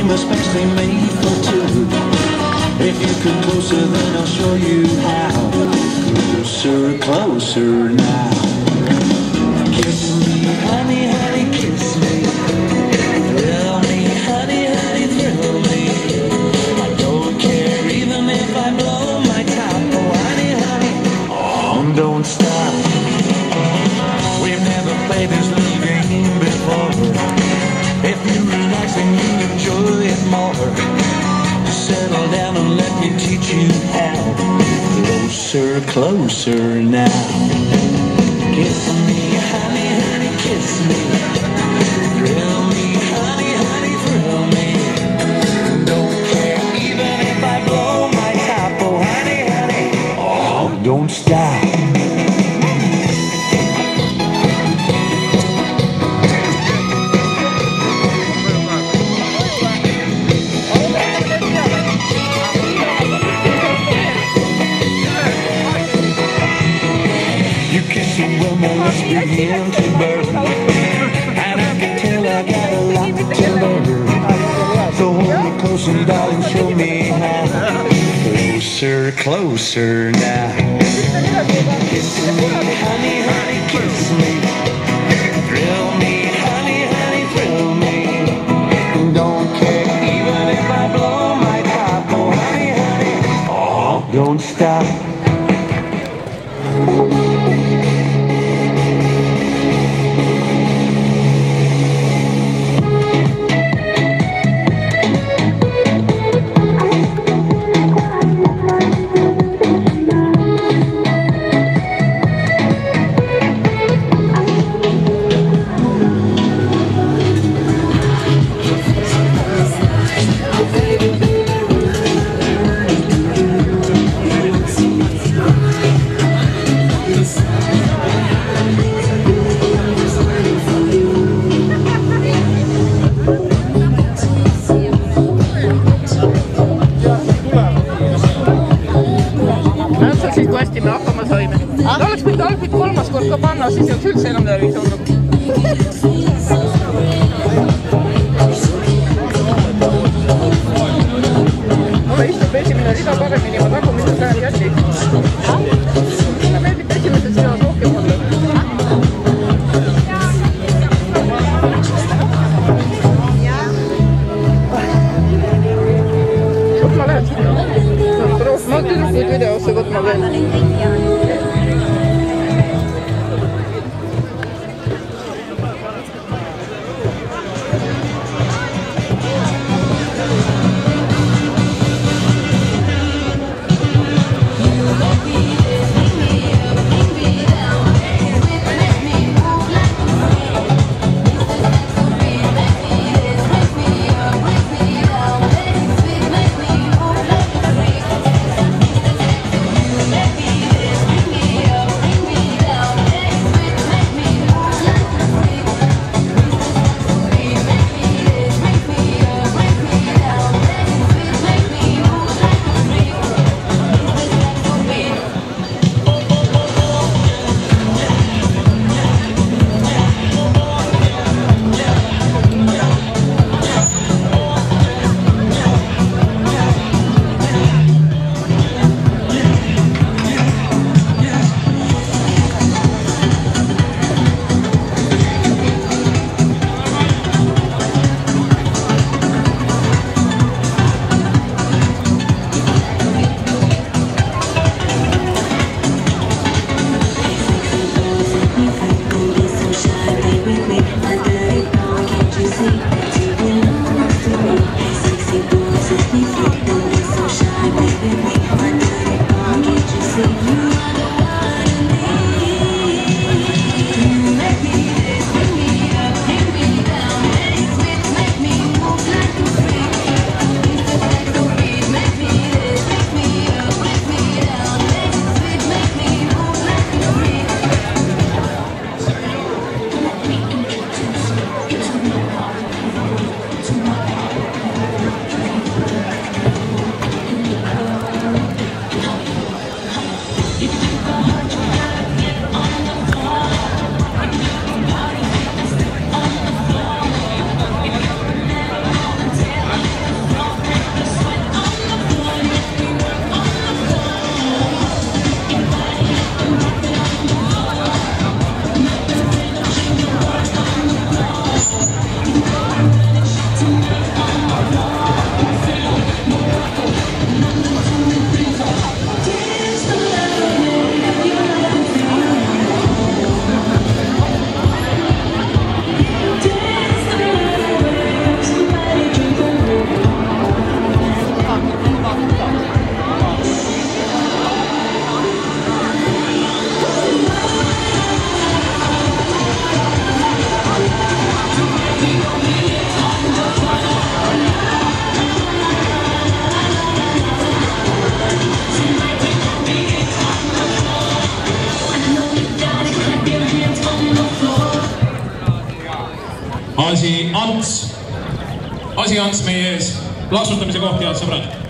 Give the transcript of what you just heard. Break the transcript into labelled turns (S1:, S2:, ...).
S1: dream especially made for two. If you come closer, then I'll show you how. Closer, closer now. Kiss me, honey, honey, kiss me. Thrill me, honey, honey, thrill me. I don't care even if I blow my top. Oh, honey, honey, oh, don't stop. We've never played this little game before. If you relax and you enjoy it more, settle down and let me teach you how. Closer, closer now. Kiss me, honey, honey, kiss me. Thrill me, honey, honey, thrill me. Don't care even if I blow my top. Oh, honey, honey, oh, don't stop. Let's begin to burn, and I can tell I got a lot to learn. So hold me close and darling, show me how. Closer, closer now. Kiss me, honey, honey, kiss me. Thrill me, honey, honey, thrill me. Don't care even if I blow my top. Oh, honey, honey, oh, don't stop.
S2: Kui hästi me hakkama saime. Oleks võinud algpid kolmas kord ka panna, siis oleks üldse enam närvis olnud. Mulle istub esimene rida paremini, ma tagumist lähen jätti. Mulle meeldib esimesed seas rohkem olla. Kus ma lähen sinna? Ma tüdrukuid videosse võtma veel.
S3: Asi Ants meie ees. Plaksutamise koht, head sõbrad.